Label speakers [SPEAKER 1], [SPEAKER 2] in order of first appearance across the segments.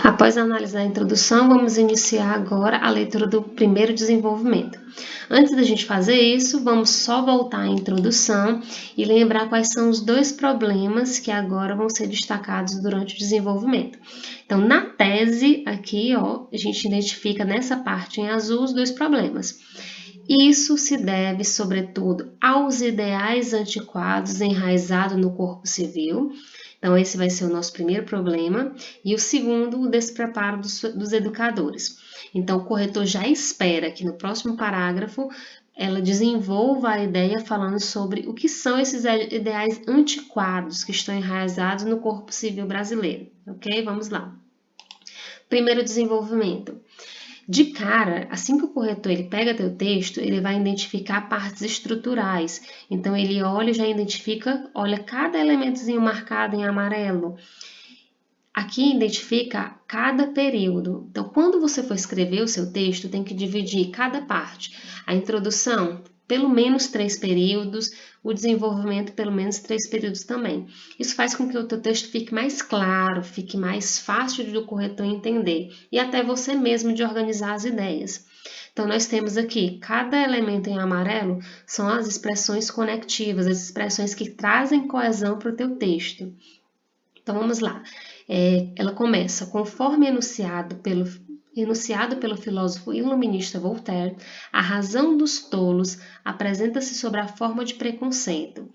[SPEAKER 1] Após a análise da introdução, vamos iniciar agora a leitura do primeiro desenvolvimento. Antes da gente fazer isso, vamos só voltar à introdução e lembrar quais são os dois problemas que agora vão ser destacados durante o desenvolvimento. Então, na tese, aqui, ó, a gente identifica nessa parte em azul os dois problemas. Isso se deve, sobretudo, aos ideais antiquados enraizados no corpo civil. Então, esse vai ser o nosso primeiro problema. E o segundo, o despreparo dos educadores. Então, o corretor já espera que no próximo parágrafo ela desenvolva a ideia falando sobre o que são esses ideais antiquados que estão enraizados no corpo civil brasileiro. Ok? Vamos lá. Primeiro desenvolvimento. De cara, assim que o corretor ele pega teu texto, ele vai identificar partes estruturais. Então, ele olha e já identifica, olha cada elementozinho marcado em amarelo. Aqui identifica cada período. Então, quando você for escrever o seu texto, tem que dividir cada parte. A introdução, pelo menos 3 períodos, o desenvolvimento, pelo menos 3 períodos também. Isso faz com que o teu texto fique mais claro, fique mais fácil do corretor entender e até você mesmo de organizar as ideias. Então, nós temos aqui, cada elemento em amarelo são as expressões conectivas, as expressões que trazem coesão para o teu texto. Então, vamos lá. Ela começa, conforme enunciado pelo filósofo iluminista Voltaire, a razão dos tolos apresenta-se sob a forma de preconceito.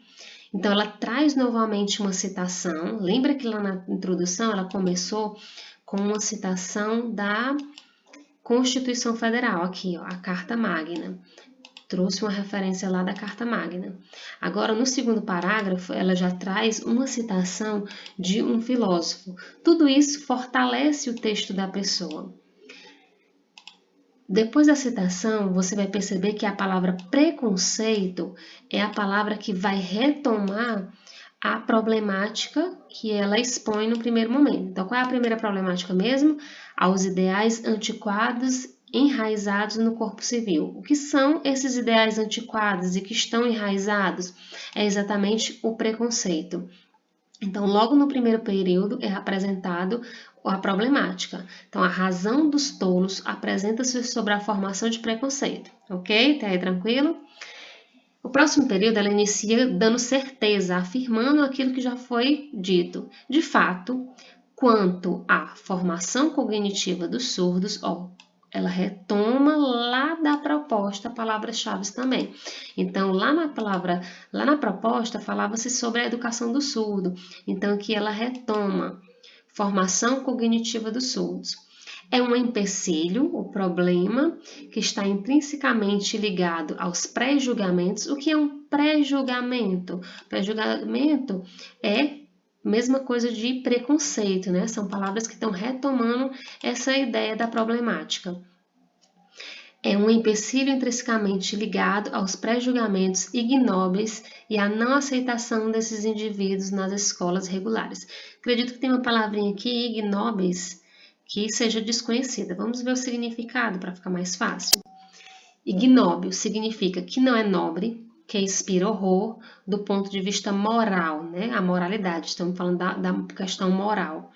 [SPEAKER 1] Então, ela traz novamente uma citação. Lembra que lá na introdução ela começou com uma citação da Constituição Federal, aqui, ó, a Carta Magna. Trouxe uma referência lá da Carta Magna. Agora, no segundo parágrafo, ela já traz uma citação de um filósofo. Tudo isso fortalece o texto da pessoa. Depois da citação, você vai perceber que a palavra preconceito é a palavra que vai retomar a problemática que ela expõe no primeiro momento. Então, qual é a primeira problemática mesmo? Aos ideais antiquados enraizados no corpo civil. O que são esses ideais antiquados e que estão enraizados? É exatamente o preconceito. Então, logo no primeiro período é apresentado a problemática. Então, a razão dos tolos apresenta-se sobre a formação de preconceito. Ok? Tá aí tranquilo? O próximo período ela inicia dando certeza, afirmando aquilo que já foi dito. De fato, quanto à formação cognitiva dos surdos, ela retoma lá da proposta palavras-chave também. Então, lá na proposta, falava-se sobre a educação do surdo. Então, aqui ela retoma formação cognitiva dos surdos. É um empecilho, o problema, que está intrinsecamente ligado aos pré-julgamentos. O que é um pré-julgamento? Pré-julgamento é mesma coisa de preconceito, né? São palavras que estão retomando essa ideia da problemática. É um empecilho intrinsecamente ligado aos pré-julgamentos ignóbeis e à não aceitação desses indivíduos nas escolas regulares. Acredito que tem uma palavrinha aqui, ignóbeis, que seja desconhecida. Vamos ver o significado para ficar mais fácil. Ignóbil significa que não é nobre, que inspira horror do ponto de vista moral, né? A moralidade, estamos falando da questão moral.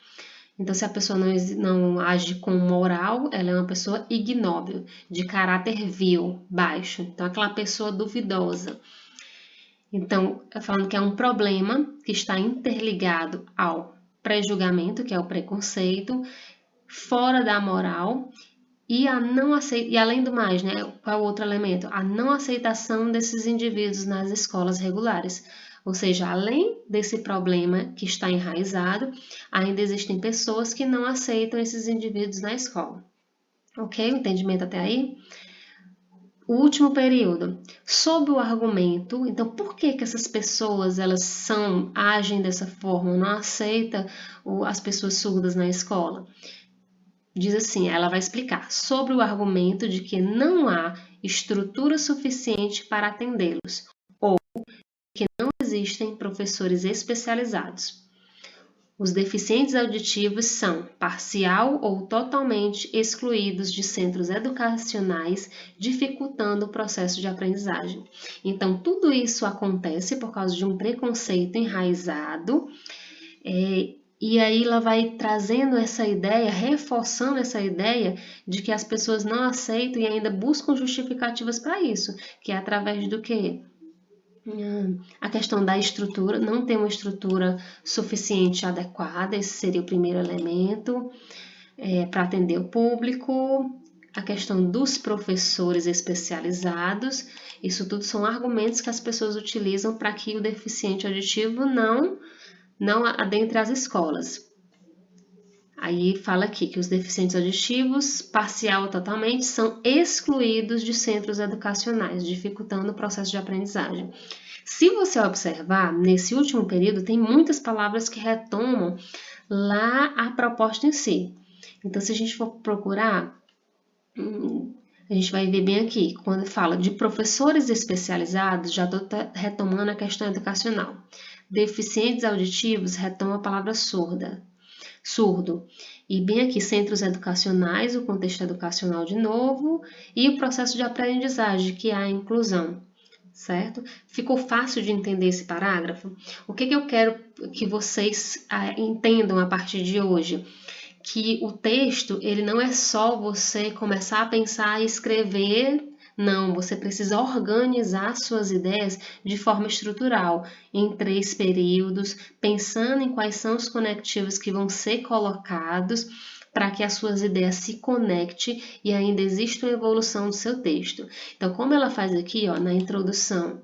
[SPEAKER 1] Então, se a pessoa não age com moral, ela é uma pessoa ignóbil, de caráter vil, baixo. Então, aquela pessoa duvidosa. Então, falando que é um problema que está interligado ao pré-julgamento, que é o preconceito, fora da moral, e além do mais, né? Qual é o outro elemento? A não aceitação desses indivíduos nas escolas regulares. Ou seja, além desse problema que está enraizado, ainda existem pessoas que não aceitam esses indivíduos na escola. Ok? Entendimento até aí? O último período, sob o argumento, então por que essas pessoas agem dessa forma, não aceitam as pessoas surdas na escola? Diz assim, ela vai explicar, sobre o argumento de que não há estrutura suficiente para atendê-los, ou que não existem professores especializados. Os deficientes auditivos são parcial ou totalmente excluídos de centros educacionais, dificultando o processo de aprendizagem. Então, tudo isso acontece por causa de um preconceito enraizado, E aí ela vai trazendo essa ideia, reforçando essa ideia de que as pessoas não aceitam e ainda buscam justificativas para isso, que é através do quê? A questão da estrutura, não tem uma estrutura suficiente adequada, esse seria o primeiro elemento, para atender o público. A questão dos professores especializados, isso tudo são argumentos que as pessoas utilizam para que o deficiente auditivo não adentre as escolas. Aí fala aqui que os deficientes auditivos, parcial ou totalmente, são excluídos de centros educacionais, dificultando o processo de aprendizagem. Se você observar, nesse último período, tem muitas palavras que retomam lá a proposta em si. Então, se a gente for procurar, a gente vai ver bem aqui, quando fala de professores especializados, já estou retomando a questão educacional. Deficientes auditivos, retoma a palavra surdo. E bem aqui, centros educacionais, o contexto educacional de novo, e o processo de aprendizagem, que é a inclusão, certo? Ficou fácil de entender esse parágrafo? O que eu quero que vocês entendam a partir de hoje? Que o texto, ele não é só você começar a pensar e escrever, não, você precisa organizar suas ideias de forma estrutural, em 3 períodos, pensando em quais são os conectivos que vão ser colocados para que as suas ideias se conectem e ainda exista uma evolução do seu texto. Então, como ela faz aqui, ó, na introdução,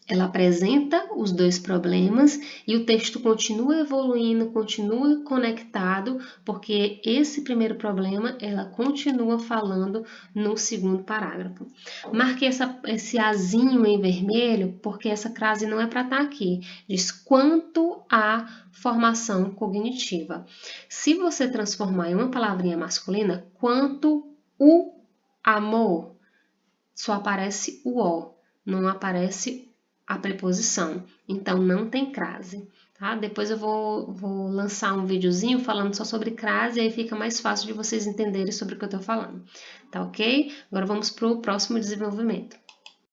[SPEAKER 1] ela apresenta os 2 problemas e o texto continua evoluindo, continua conectado, porque esse primeiro problema ela continua falando no segundo parágrafo. Marquei esse azinho em vermelho porque essa crase não é para estar aqui. Diz quanto à formação cognitiva. Se você transformar em uma palavrinha masculina, quanto o amor, só aparece o O, não aparece a preposição, então não tem crase, tá? Depois eu vou lançar um videozinho falando só sobre crase, aí fica mais fácil de vocês entenderem sobre o que eu tô falando, tá ok? Agora vamos para o próximo desenvolvimento.